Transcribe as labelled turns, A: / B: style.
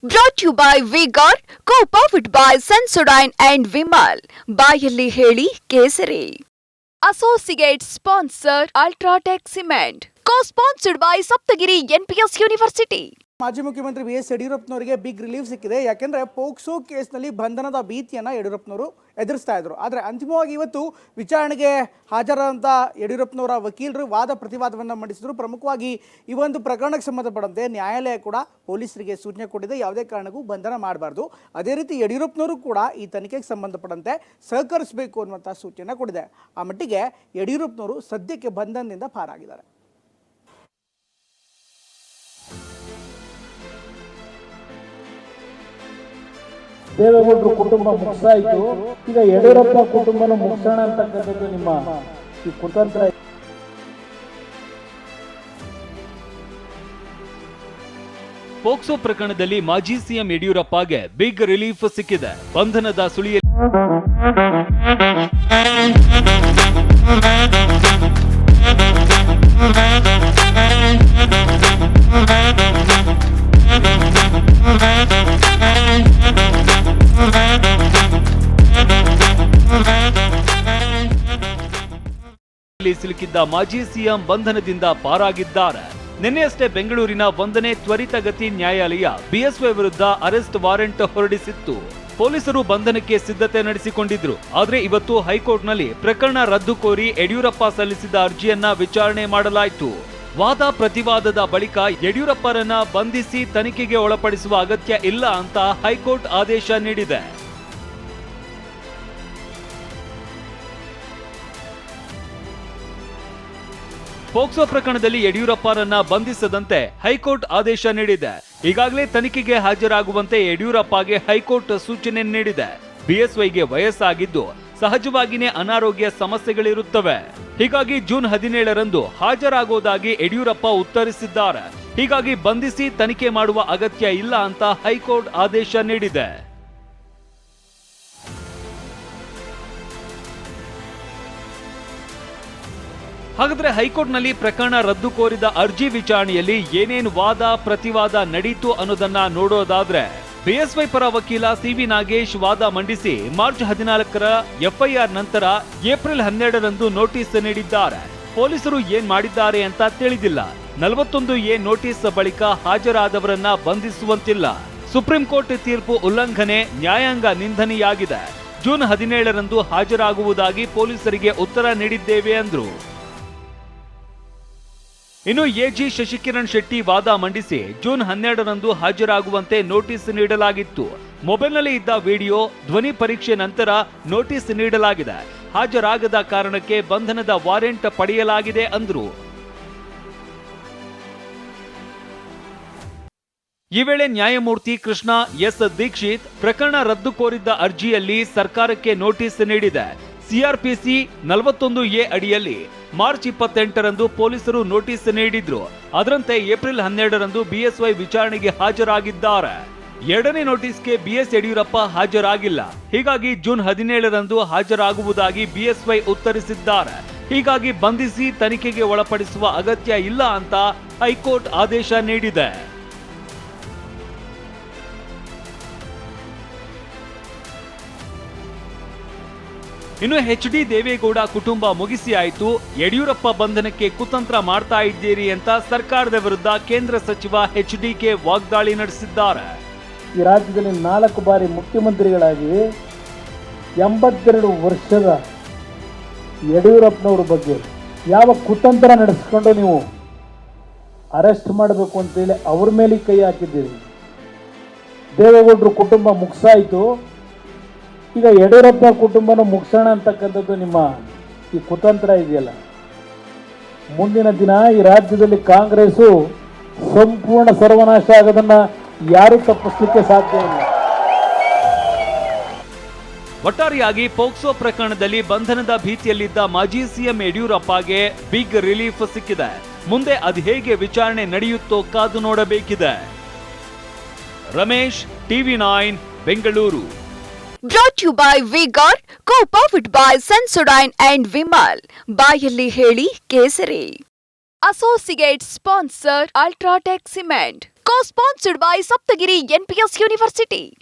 A: Brought to you by Vigor, co-powered by Sensodyne and Vimal. ಬಾಯಲ್ಲಿ ಹೇಳಿ ಕೇಸರಿ. Associate sponsor Ultratech Cement. Co-sponsored by Saptagiri NPS University.
B: ಮಾಜಿ ಮುಖ್ಯಮಂತ್ರಿ BS ಯಡಿಯೂರಪ್ಪನವರಿಗೆ big relief ಸಿಕ್ಕಿದೆ. ಯಾಕೆಂದರೆ POCSO ಕೇಸ್ನಲ್ಲಿ ಬಂಧನದ ಭೀತಿಯನ್ನು ಯಡಿಯೂರಪ್ಪನವರು ಎದುರಿಸ್ತಾ ಇದ್ರು. ಆದರೆ ಅಂತಿಮವಾಗಿ ಇವತ್ತು ವಿಚಾರಣೆಗೆ ಹಾಜರಾದಂಥ ಯಡಿಯೂರಪ್ಪನವರ ವಕೀಲರು ವಾದ ಪ್ರತಿವಾದವನ್ನು ಮಂಡಿಸಿದರು. ಪ್ರಮುಖವಾಗಿ ಈ ಒಂದು ಪ್ರಕರಣಕ್ಕೆ ಸಂಬಂಧಪಟ್ಟಂತೆ ನ್ಯಾಯಾಲಯ ಕೂಡ ಪೊಲೀಸರಿಗೆ ಸೂಚನೆ ಕೊಟ್ಟಿದೆ, ಯಾವುದೇ ಕಾರಣಕ್ಕೂ ಬಂಧನ ಮಾಡಬಾರ್ದು. ಅದೇ ರೀತಿ ಯಡಿಯೂರಪ್ಪನವರು ಕೂಡ ಈ ತನಿಖೆಗೆ ಸಂಬಂಧಪಟ್ಟಂತೆ ಸಹಕರಿಸಬೇಕು ಅನ್ನುವಂಥ ಸೂಚನೆ ಕೊಟ್ಟಿದೆ. ಆ ಮಟ್ಟಿಗೆ ಯಡಿಯೂರಪ್ಪನವರು ಸದ್ಯಕ್ಕೆ ಬಂಧನದಿಂದ ಪಾರಾಗಿದ್ದಾರೆ.
C: ದೇವೇಗೌಡರು ಕುಟುಂಬ ಮುಗಿಸಾಯಿತು, ಈಗ ಯಡಿಯೂರಪ್ಪ ಕುಟುಂಬನ ಮುಗಿಸೋಣ ಅಂತಕ್ಕಂಥದ್ದು ನಿಮ್ಮ ಈ ಕುತಂತ್ರ.
D: ಪೋಕ್ಸೋ ಪ್ರಕರಣದಲ್ಲಿ ಮಾಜಿ ಸಿಎಂ ಯಡಿಯೂರಪ್ಪಗೆ ಬಿಗ್ ರಿಲೀಫ್ ಸಿಕ್ಕಿದೆ. ಬಂಧನದ ಸುಳಿಯಲ್ಲಿ ಸಿಲುಕಿದ್ದ ಮಾಜಿ ಸಿಎಂ ಬಂಧನದಿಂದ ಪಾರಾಗಿದ್ದಾರೆ. ನಿನ್ನೆಯಷ್ಟೇ ಬೆಂಗಳೂರಿನ 1ನೇ ತ್ವರಿತಗತಿ ನ್ಯಾಯಾಲಯ ಬಿಎಸ್ವೈ ವಿರುದ್ಧ ಅರೆಸ್ಟ್ ವಾರೆಂಟ್ ಹೊರಡಿಸಿತ್ತು. ಪೊಲೀಸರು ಬಂಧನಕ್ಕೆ ಸಿದ್ಧತೆ ನಡೆಸಿಕೊಂಡಿದ್ರು. ಆದ್ರೆ ಇವತ್ತು ಹೈಕೋರ್ಟ್ನಲ್ಲಿ ಪ್ರಕರಣ ರದ್ದು ಕೋರಿ ಯಡಿಯೂರಪ್ಪ ಸಲ್ಲಿಸಿದ ಅರ್ಜಿಯನ್ನ ವಿಚಾರಣೆ ಮಾಡಲಾಯಿತು. ವಾದ ಪ್ರತಿವಾದದ ಬಳಿಕ ಯಡಿಯೂರಪ್ಪರನ್ನ ಬಂಧಿಸಿ ತನಿಖೆಗೆ ಒಳಪಡಿಸುವ ಅಗತ್ಯ ಇಲ್ಲ ಅಂತ ಹೈಕೋರ್ಟ್ ಆದೇಶ ನೀಡಿದೆ. ಪೋಕ್ಸೋ ಪ್ರಕರಣದಲ್ಲಿ ಯಡಿಯೂರಪ್ಪರನ್ನ ಬಂಧಿಸದಂತೆ ಹೈಕೋರ್ಟ್ ಆದೇಶ ನೀಡಿದೆ. ಈಗಾಗಲೇ ತನಿಖೆಗೆ ಹಾಜರಾಗುವಂತೆ ಯಡಿಯೂರಪ್ಪಗೆ ಹೈಕೋರ್ಟ್ ಸೂಚನೆ ನೀಡಿದೆ. ಬಿಎಸ್ವೈಗೆ ವಯಸ್ಸಾಗಿದ್ದು ಸಹಜವಾಗಿಯೇ ಅನಾರೋಗ್ಯ ಸಮಸ್ಯೆಗಳಿರುತ್ತವೆ. ಹೀಗಾಗಿ ಜೂನ್ 17ರಂದು ಹಾಜರಾಗುವುದಾಗಿ ಯಡಿಯೂರಪ್ಪ ಉತ್ತರಿಸಿದ್ದಾರೆ. ಹೀಗಾಗಿ ಬಂಧಿಸಿ ತನಿಖೆ ಮಾಡುವ ಅಗತ್ಯ ಇಲ್ಲ ಅಂತ ಹೈಕೋರ್ಟ್ ಆದೇಶ ನೀಡಿದೆ. ಹಾಗಾದ್ರೆ ಹೈಕೋರ್ಟ್ನಲ್ಲಿ ಪ್ರಕರಣ ರದ್ದು ಕೋರಿದ ಅರ್ಜಿ ವಿಚಾರಣೆಯಲ್ಲಿ ಏನೇನು ವಾದ ಪ್ರತಿವಾದ ನಡೀತು ಅನ್ನೋದನ್ನ ನೋಡೋದಾದ್ರೆ, ಬಿಎಸ್ವೈ ಪರ ವಕೀಲ ಸಿವಿ ನಾಗೇಶ್ ವಾದ ಮಂಡಿಸಿ ಮಾರ್ಚ್ 14ರ ಎಫ್ಐಆರ್ ನಂತರ ಏಪ್ರಿಲ್ 12ರಂದು ನೋಟಿಸ್ ನೀಡಿದ್ದಾರೆ. ಪೊಲೀಸರು ಏನ್ ಮಾಡಿದ್ದಾರೆ ಅಂತ ತಿಳಿದಿಲ್ಲ. 41A ನೋಟಿಸ್ ಬಳಿಕ ಹಾಜರಾದವರನ್ನ ಬಂಧಿಸುವಂತಿಲ್ಲ. ಸುಪ್ರೀಂ ಕೋರ್ಟ್ ತೀರ್ಪು ಉಲ್ಲಂಘನೆ, ನ್ಯಾಯಾಂಗ ನಿಂದನೆಯಾಗಿದೆ. ಜೂನ್ 17ರಂದು ಹಾಜರಾಗುವುದಾಗಿ ಪೊಲೀಸರಿಗೆ ಉತ್ತರ ನೀಡಿದ್ದೇವೆ ಅಂದ್ರು. ಇನ್ನು ಎಜಿ ಶಶಿಕಿರಣ್ ಶೆಟ್ಟಿ ವಾದ ಮಂಡಿಸಿ ಜೂನ್ 12ರಂದು ಹಾಜರಾಗುವಂತೆ ನೋಟಿಸ್ ನೀಡಲಾಗಿತ್ತು. ಮೊಬೈಲ್ನಲ್ಲಿ ಇದ್ದ ವಿಡಿಯೋ, ಧ್ವನಿ ಪರೀಕ್ಷೆ ನಂತರ ನೋಟಿಸ್ ನೀಡಲಾಗಿದೆ. ಹಾಜರಾಗದ ಕಾರಣಕ್ಕೆ ಬಂಧನದ ವಾರೆಂಟ್ ಪಡೆಯಲಾಗಿದೆ ಅಂದ್ರು. ಈ ವೇಳೆ ನ್ಯಾಯಮೂರ್ತಿ ಕೃಷ್ಣ ಎಸ್ ದೀಕ್ಷಿತ್ ಪ್ರಕರಣ ರದ್ದು ಕೋರಿದ್ದ ಅರ್ಜಿಯಲ್ಲಿ ಸರ್ಕಾರಕ್ಕೆ ನೋಟಿಸ್ ನೀಡಿದೆ. ಸಿಆರ್ಪಿಸಿ 41A ಅಡಿಯಲ್ಲಿ ಮಾರ್ಚ್ 28ರಂದು ಪೊಲೀಸರು ನೋಟಿಸ್ ನೀಡಿದ್ರು. ಅದರಂತೆ ಏಪ್ರಿಲ್ 12ರಂದು ಬಿಎಸ್ವೈ ವಿಚಾರಣೆಗೆ ಹಾಜರಾಗಿದ್ದಾರೆ. ಎರಡನೇ ನೋಟಿಸ್ಗೆ ಬಿಎಸ್ ಯಡಿಯೂರಪ್ಪ ಹಾಜರಾಗಿಲ್ಲ. ಹೀಗಾಗಿ ಜೂನ್ 17ರಂದು ಹಾಜರಾಗುವುದಾಗಿ ಬಿಎಸ್ವೈ ಉತ್ತರಿಸಿದ್ದಾರೆ. ಹೀಗಾಗಿ ಬಂಧಿಸಿ ತನಿಖೆಗೆ ಒಳಪಡಿಸುವ ಅಗತ್ಯ ಇಲ್ಲ ಅಂತ ಹೈಕೋರ್ಟ್ ಆದೇಶ ನೀಡಿದೆ. ಇನ್ನು ಎಚ್.ಡಿ. ದೇವೇಗೌಡ ಕುಟುಂಬ ಮುಗಿಸಿ ಆಯ್ತು, ಯಡಿಯೂರಪ್ಪ ಬಂಧನಕ್ಕೆ ಕುತಂತ್ರ ಮಾಡ್ತಾ ಇದ್ದೀರಿ ಅಂತ ಸರ್ಕಾರದ ವಿರುದ್ಧ ಕೇಂದ್ರ ಸಚಿವ ಎಚ್.ಡಿ.ಕೆ ವಾಗ್ದಾಳಿ ನಡೆಸಿದ್ದಾರೆ.
C: ಈ ರಾಜ್ಯದಲ್ಲಿ 4 ಬಾರಿ ಮುಖ್ಯಮಂತ್ರಿಗಳಾಗಿ 82 ವರ್ಷದ ಯಡಿಯೂರಪ್ಪನವ್ರ ಬಗ್ಗೆ ಯಾವ ಕುತಂತ್ರ ನಡೆಸ್ಕೊಂಡು ನೀವು ಅರೆಸ್ಟ್ ಮಾಡಬೇಕು ಅಂತೇಳಿ ಅವ್ರ ಮೇಲೆ ಕೈ ಹಾಕಿದ್ದೀರಿ. ದೇವೇಗೌಡರು ಕುಟುಂಬ ಮುಗಿಸಾಯಿತು, ಈಗ ಯಡಿಯೂರಪ್ಪ ಕುಟುಂಬನ ಮುಗಿಸೋಣ ಅಂತಕ್ಕಂಥದ್ದು ನಿಮ್ಮ ಈ ಕುತಂತ್ರ ಇದೆಯಲ್ಲ. ಮುಂದಿನ ದಿನ ಈ ರಾಜ್ಯದಲ್ಲಿ ಕಾಂಗ್ರೆಸ್ಸು ಸಂಪೂರ್ಣ ಸರ್ವನಾಶ ಆಗೋದನ್ನ ಯಾರು ತಪ್ಪಿಸಲಿಕ್ಕೆ ಸಾಧ್ಯ ಇಲ್ಲ.
D: ಒಟ್ಟಾರೆಯಾಗಿ ಪೋಕ್ಸೋ ಪ್ರಕರಣದಲ್ಲಿ ಬಂಧನದ ಭೀತಿಯಲ್ಲಿದ್ದ ಮಾಜಿ ಸಿಎಂ ಯಡಿಯೂರಪ್ಪಗೆ ಬಿಗ್ ರಿಲೀಫ್ ಸಿಕ್ಕಿದೆ. ಮುಂದೆ ಅದು ಹೇಗೆ ವಿಚಾರಣೆ ನಡೆಯುತ್ತೋ ಕಾದು ನೋಡಬೇಕಿದೆ. Ramesh, TV9 Bengaluru.
A: Brought to you by Vigor, co-powered by Sensodyne and Vimal. ಬಾಯಲ್ಲಿ ಹೇಳಿ ಕೇಸರಿ. Associate sponsor Ultratech Cement. Co-sponsored by Saptagiri NPS University.